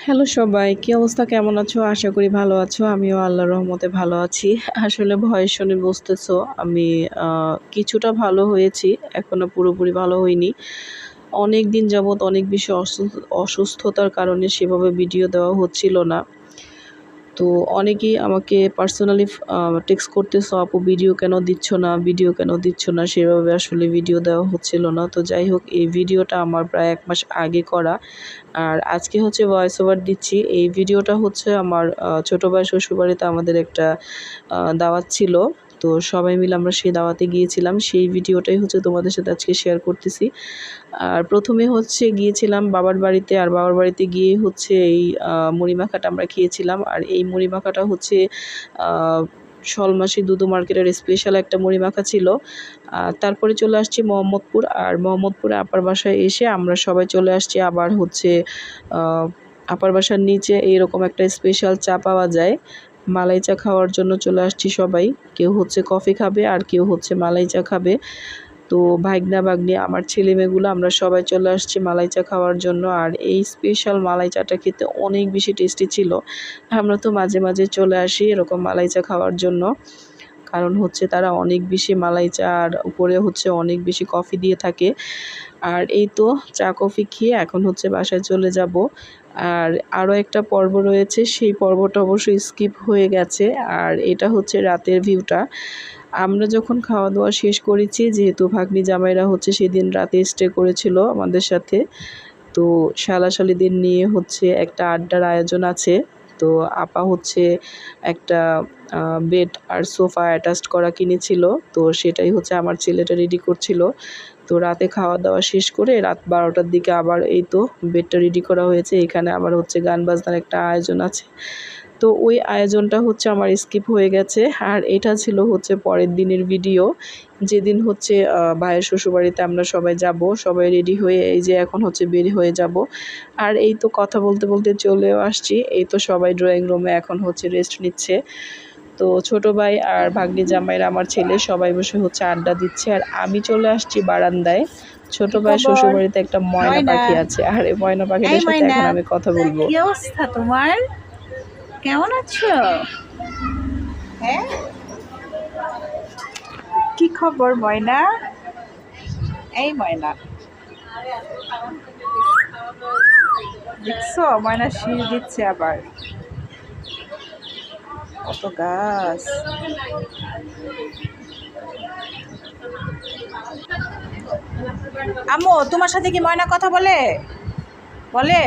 Hello সবাই, কি অবস্থা? কেমন আছো? আশা করি ভালো আছো। আমিও আল্লাহর রহমতে ভালো আছি। আসলে ভয়েস শুনে বুঝতেছো আমি কিছুটা ভালো হয়েছি। এখনো পুরোপুরি ভালো হইনি। অনেকদিন যাবৎ অনেক বেশি অসুস্থতার কারণে সেভাবে ভিডিও দেওয়া হচ্ছিল না। তো অনেকেই আমাকে পার্সোনালি টেক্সট করতেছো, আপু ভিডিও কেন দিচ্ছ না, ভিডিও কেন দিচ্ছ না? সেভাবে আসলে ভিডিও দেওয়া হচ্ছিল না। তো যাই হোক, এই ভিডিওটা আমার প্রায় ১ মাস আগে করা। আর আজকে হচ্ছে ভয়েস ওভার দিচ্ছি। এই ভিডিওটা হচ্ছে আমার ছোট ভাই শ্বশুরবাড়িতে আমাদের একটা দাওয়াত ছিল। তো সবাই মিলে আমরা সেই দাওয়াতে গিয়েছিলাম। সেই ভিডিওটাই হচ্ছে তোমাদের সাথে আজকে শেয়ার করতেছি। আর ১ম এ হচ্ছে গিয়েছিলাম বাবার বাড়িতে। আর বাবার বাড়িতে গিয়ে হচ্ছে এই মুড়ি মাখাটা আমরা খেয়েছিলাম। আর এই মুড়ি মাখাটা হচ্ছে আ শলমাসি দুদু মার্কেটের স্পেশাল একটা মুড়ি মাখা ছিল। তারপরে চলে আসছি মোহাম্মদপুর। আর মোহাম্মদপুরে আপার বাসায় এসে আমরা সবাই চলে আসছি আবার হচ্ছে আ আপার বাসার নিচে এইরকম একটা স্পেশাল চা পাওয়া যায়। মালাই চা খাওয়ার জন্য চলে আসছি সবাই। কেউ হচ্ছে কফি খাবে আর কেউ হচ্ছে মালাই চা খাবে। তো ভাগ্না-ভাগ্নি আমার ছেলেমেয়েগুলো আমরা সবাই চলে আসছি মালাই চা খাওয়ার জন্য। আর এই স্পেশাল মালাই চাটা খেতে অনেক বেশি টেস্টি ছিল। আমরা তো মাঝে, মাঝে চলে আসি এরকম মালাই চা খাওয়ার জন্য। কারণ হচ্ছে তারা অনেক বেশি মালাই চা আর উপরে হচ্ছে অনেক বেশি কফি দিয়ে থাকে। আর এই তো চা কফি খেয়ে এখন হচ্ছে বাসায় চলে যাব। আর আরও একটা পর্ব রয়েছে, সেই পর্বটা অবশ্যই স্কিপ হয়ে গেছে। আর এটা হচ্ছে রাতের ভিউটা। আমরা যখন খাওয়া-দাওয়া শেষ করেছি, যেহেতু ভাগ্নি জামাইরা হচ্ছে সেদিন রাতে স্টে করেছিল আমাদের সাথে। তো শালা-শালিদের নিয়ে হচ্ছে একটা আড্ডার আয়োজন আছে। তো আপা হচ্ছে একটা বেড আর সোফা অ্যাটাচড করা কিনেছিল। তো সেটাই হচ্ছে আমার ছেলেটা রেডি করছিল। তো রাতে খাওয়া-দাওয়া শেষ করে রাত ১২টার দিকে আবার এই তো বেডটা রেডি করা হয়েছে। এখানে আবার হচ্ছে গান বাজনার একটা আয়োজন আছে। তো ওই আয়োজনটা হচ্ছে আমার স্কিপ হয়ে গেছে। আর এটা ছিল হচ্ছে পরের দিনের ভিডিও। যেদিন হচ্ছে ভাইয়ের শ্বশুরবাড়িতে আমরা সবাই যাব। সবাই রেডি হয়ে এই যে এখন হচ্ছে বের হয়ে যাব। আর এই তো কথা বলতে, বলতে চলেও আসছি। এই তো সবাই ড্রয়িং রুমে এখন হচ্ছে রেস্ট নিচ্ছে। তো ছোট ভাই আর ভাগ্নি জামাইরা আমার ছেলে সবাই বসে হচ্ছে আড্ডা দিচ্ছে। আর আমি চলে আসছি বারান্দায়। ছোট কি ভাইয়ের খবর? শ্বশুরবাড়িতে একটা ময়না ময়না, পাখি আছে। আর এই ময়না এই পাখিটার সাথে ময়না, এখন আমি কথা বলব। কি অবস্থা তোমার? কেমন আছো? হ্যাঁ, কি খবর ময়না? এই ময়না, দেখছো ময়না শীষ দিচ্ছে আবার। কত গাছ! আম্মু, তোমার সাথে কি ময়না কথা বলে? বলে?